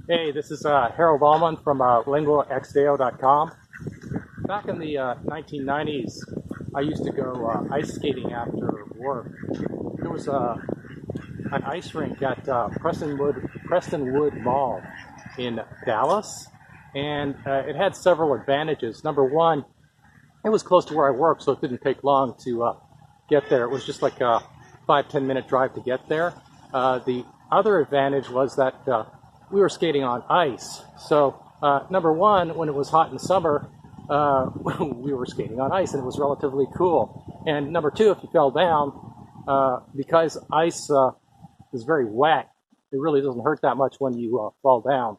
Hey, this is Harold Allman from linguaxdeo.com. Back in the 1990s, I used to go ice skating after work. There was an ice rink at Prestonwood Mall in Dallas, and it had several advantages. Number one, it was close to where I work, so it didn't take long to get there. It was just like a 5-10 minute drive to get there. The other advantage was that we were skating on ice. So number one, when it was hot in summer, we were skating on ice, and it was relatively cool. And number two, if you fell down, because ice is very wet, it really doesn't hurt that much when you fall down.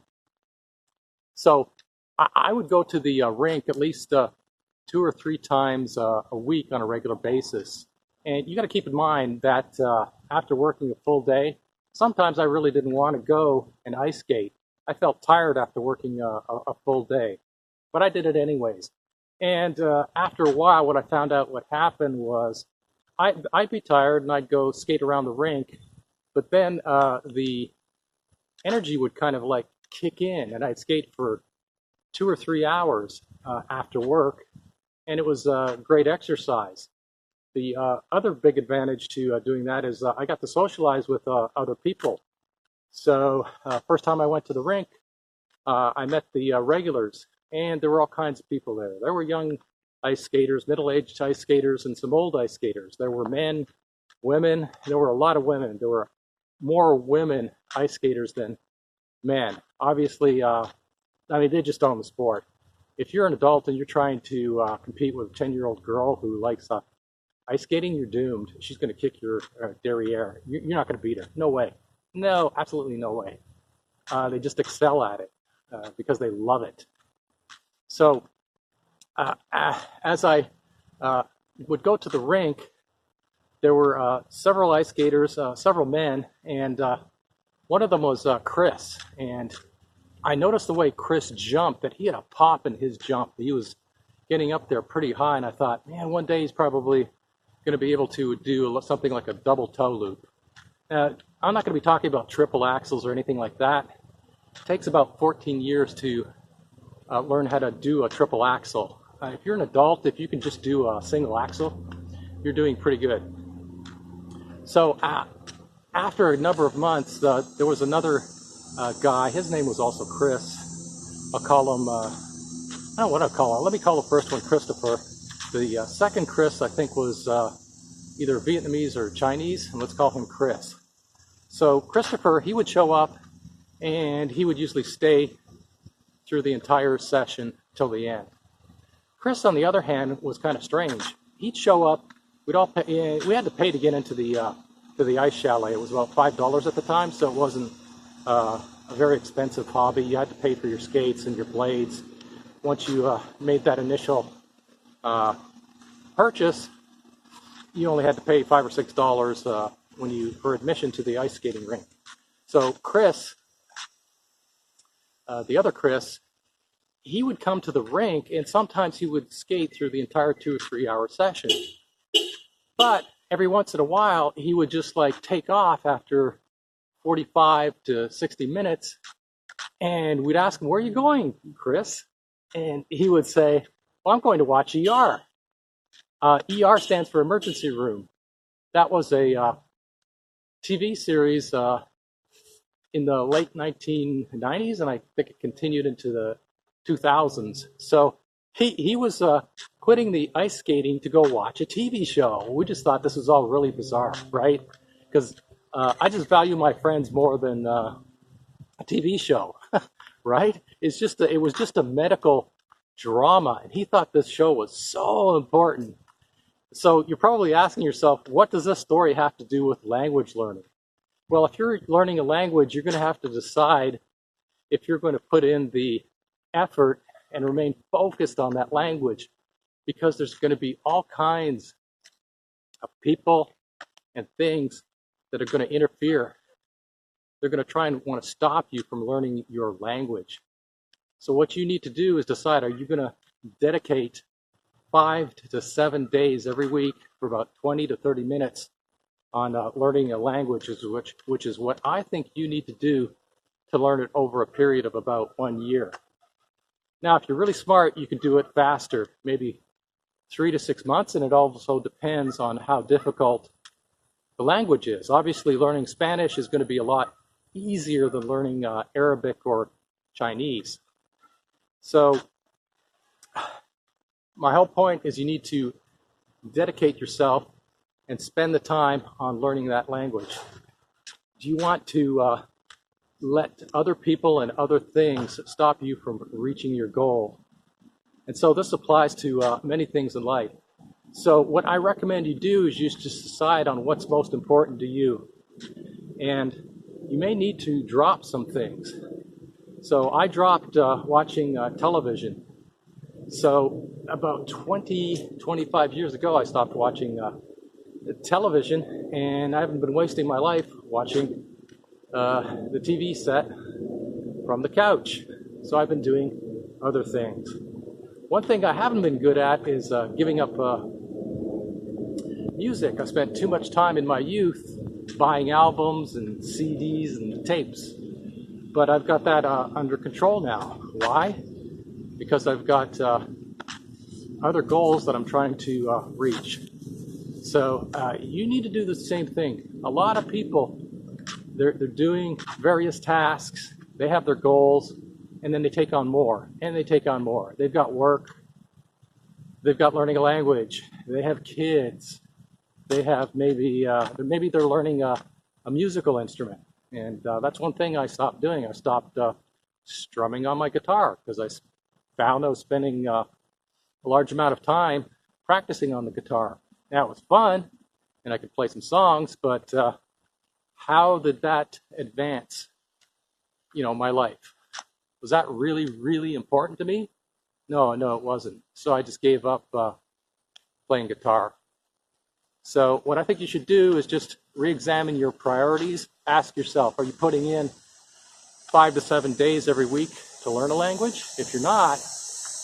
So I would go to the rink at least 2 or 3 times a week on a regular basis. And you got to keep in mind that after working a full day, sometimes I really didn't want to go and ice skate. I felt tired after working a full day, but I did it anyways. And after a while, what I found out what happened was I'd be tired and I'd go skate around the rink, but then the energy would kind of like kick in, and I'd skate for 2 or 3 hours after work, and it was great exercise. The other big advantage to doing that is I got to socialize with other people. So first time I went to the rink, I met the regulars, and there were all kinds of people there. There were young ice skaters, middle-aged ice skaters, and some old ice skaters. There were men, women. There were a lot of women. There were more women ice skaters than men. Obviously, they just own the sport. If you're an adult and you're trying to compete with a 10-year-old girl who likes ice skating, you're doomed. She's going to kick your derriere. You're not going to beat her. No way. No, absolutely no way. They just excel at it because they love it. So as I would go to the rink, there were several ice skaters, several men, and one of them was Chris. And I noticed the way Chris jumped, that he had a pop in his jump. He was getting up there pretty high, and I thought, man, one day he's probably going to be able to do something like a double toe loop. I'm not going to be talking about triple axels or anything like that. It takes about 14 years to learn how to do a triple axel. If you're an adult, if you can just do a single axel, you're doing pretty good. So after a number of months, there was another guy. His name was also Chris. I'll call him, I don't know what I'll call him. Let me call the first one Christopher. The second Chris, I think, was either Vietnamese or Chinese, and let's call him Chris. So Christopher, he would show up, and he would usually stay through the entire session till the end. Chris, on the other hand, was kind of strange. He'd show up. We'd all pay, we had to pay to get into the ice chalet. It was about $5 at the time, so it wasn't a very expensive hobby. You had to pay for your skates and your blades. Once you made that initial purchase, you only had to pay $5 or $6 for admission to the ice skating rink. So Chris, the other Chris, he would come to the rink, and sometimes he would skate through the entire 2 or 3 hour session. But every once in a while, he would just like take off after 45 to 60 minutes, and we'd ask him, "Where are you going, Chris?" And he would say, "Well, I'm going to watch ER." ER stands for emergency room. That was a TV series in the late 1990s, and I think it continued into the 2000s. So he was quitting the ice skating to go watch a TV show. We just thought this was all really bizarre, right? Because I just value my friends more than a TV show, right? It was just a medical drama, and he thought this show was so important. So you're probably asking yourself, what does this story have to do with language learning? Well, if you're learning a language, you're going to have to decide if you're going to put in the effort and remain focused on that language, because there's going to be all kinds of people and things that are going to interfere. They're going to try and want to stop you from learning your language. So what you need to do is decide, are you going to dedicate 5 to 7 days every week for about 20 to 30 minutes on learning a language, which is what I think you need to do to learn it over a period of about 1 year. Now, if you're really smart, you can do it faster, maybe 3 to 6 months, and it also depends on how difficult the language is. Obviously, learning Spanish is going to be a lot easier than learning Arabic or Chinese. So my whole point is you need to dedicate yourself and spend the time on learning that language. Do you want to let other people and other things stop you from reaching your goal? And so this applies to many things in life. So what I recommend you do is you just decide on what's most important to you. And you may need to drop some things. So I dropped watching television. So about 25 years ago, I stopped watching television, and I haven't been wasting my life watching the TV set from the couch. So I've been doing other things. One thing I haven't been good at is giving up music. I spent too much time in my youth buying albums and CDs and tapes, but I've got that under control now. Why? Because I've got other goals that I'm trying to reach. So you need to do the same thing. A lot of people, they're doing various tasks, they have their goals, and then they take on more, and they take on more. They've got work, they've got learning a language, they have kids, they have maybe they're learning a musical instrument. And that's one thing I stopped doing. I stopped strumming on my guitar because I found I was spending a large amount of time practicing on the guitar. Now, it was fun, and I could play some songs, but how did that advance, my life? Was that really, really important to me? No, it wasn't. So I just gave up playing guitar. So what I think you should do is just re-examine your priorities. Ask yourself, are you putting in 5 to 7 days every week to learn a language? If you're not,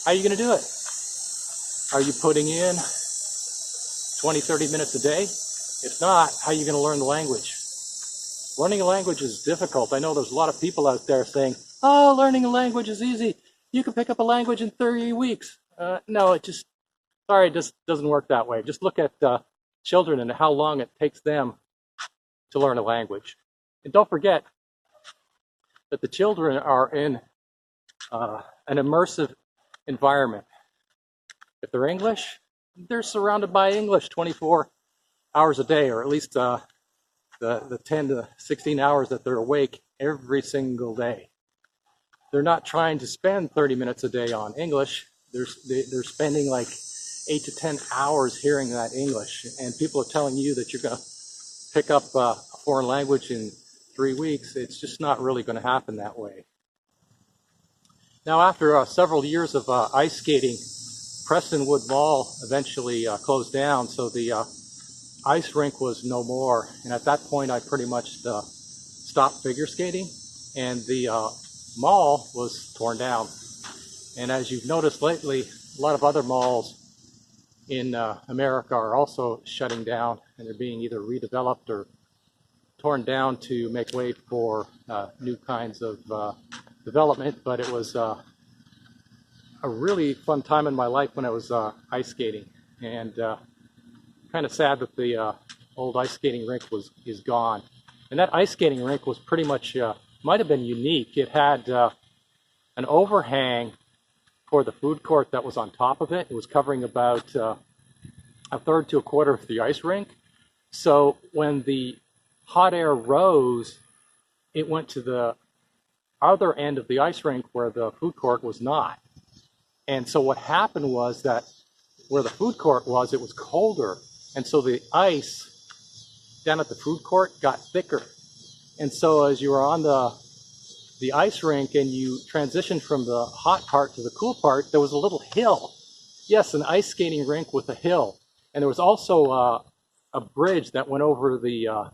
how are you going to do it? Are you putting in 20, 30 minutes a day? If not, how are you going to learn the language? Learning a language is difficult. I know there's a lot of people out there saying, oh, learning a language is easy. You can pick up a language in 30 weeks. No, it just doesn't work that way. Just look at children and how long it takes them to learn a language. And don't forget that the children are in an immersive environment. If they're English, they're surrounded by English 24 hours a day, or at least the 10 to 16 hours that they're awake every single day. They're not trying to spend 30 minutes a day on English. They're spending like 8 to 10 hours hearing that English. And people are telling you that you're going to pick up a foreign language in 3 weeks. It's just not really going to happen that way. Now, after several years of ice skating, Prestonwood Mall eventually closed down, so the ice rink was no more. And at that point, I pretty much stopped figure skating, and the mall was torn down. And as you've noticed lately, a lot of other malls in America are also shutting down, and they're being either redeveloped or torn down to make way for new kinds of development. But it was a really fun time in my life when I was ice skating, and kind of sad that the old ice skating rink is gone. And that ice skating rink was pretty much might have been unique. It had an overhang for the food court that was on top of it. It was covering about a third to a quarter of the ice rink. So when the hot air rose, it went to the other end of the ice rink where the food court was not. And so what happened was that where the food court was, it was colder. And so the ice down at the food court got thicker. And so as you were on the ice rink and you transitioned from the hot part to the cool part, there was a little hill. Yes, an ice skating rink with a hill. And there was also a bridge that went over the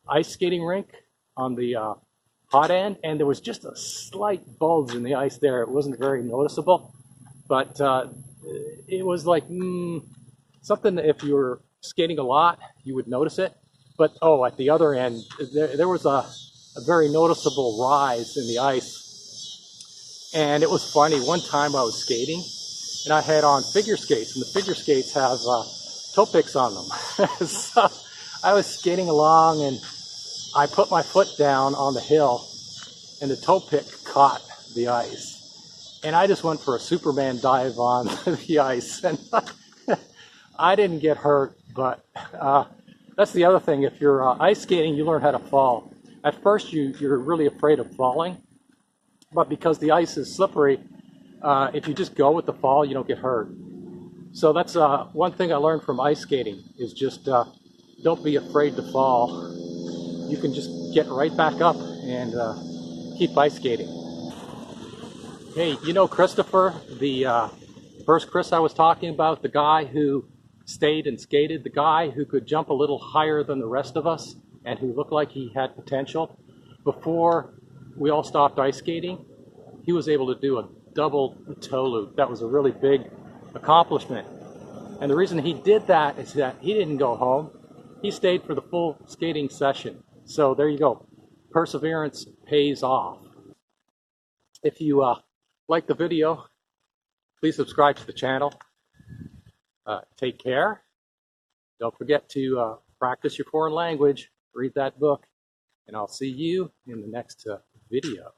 ice skating rink on the hot end. And there was just a slight bulge in the ice there. It wasn't very noticeable. But it was like something that if you were skating a lot, you would notice it. But at the other end, there was a very noticeable rise in the ice. And it was funny, one time I was skating and I had on figure skates, and the figure skates have toe picks on them. So I was skating along and I put my foot down on the hill and the toe pick caught the ice. And I just went for a Superman dive on the ice. And I didn't get hurt, but that's the other thing. If you're ice skating, you learn how to fall. At first, you're really afraid of falling, but because the ice is slippery, if you just go with the fall, you don't get hurt. So that's one thing I learned from ice skating is just don't be afraid to fall. You can just get right back up and keep ice skating. Hey, you know Christopher, the first Chris I was talking about, the guy who stayed and skated, the guy who could jump a little higher than the rest of us and who looked like he had potential. Before we all stopped ice skating, he was able to do a double toe loop. That was a really big accomplishment. And the reason he did that is that he didn't go home. He stayed for the full skating session. So there you go. Perseverance pays off. If you like the video, please subscribe to the channel. Take care. Don't forget to practice your foreign language. Read that book. And I'll see you in the next video.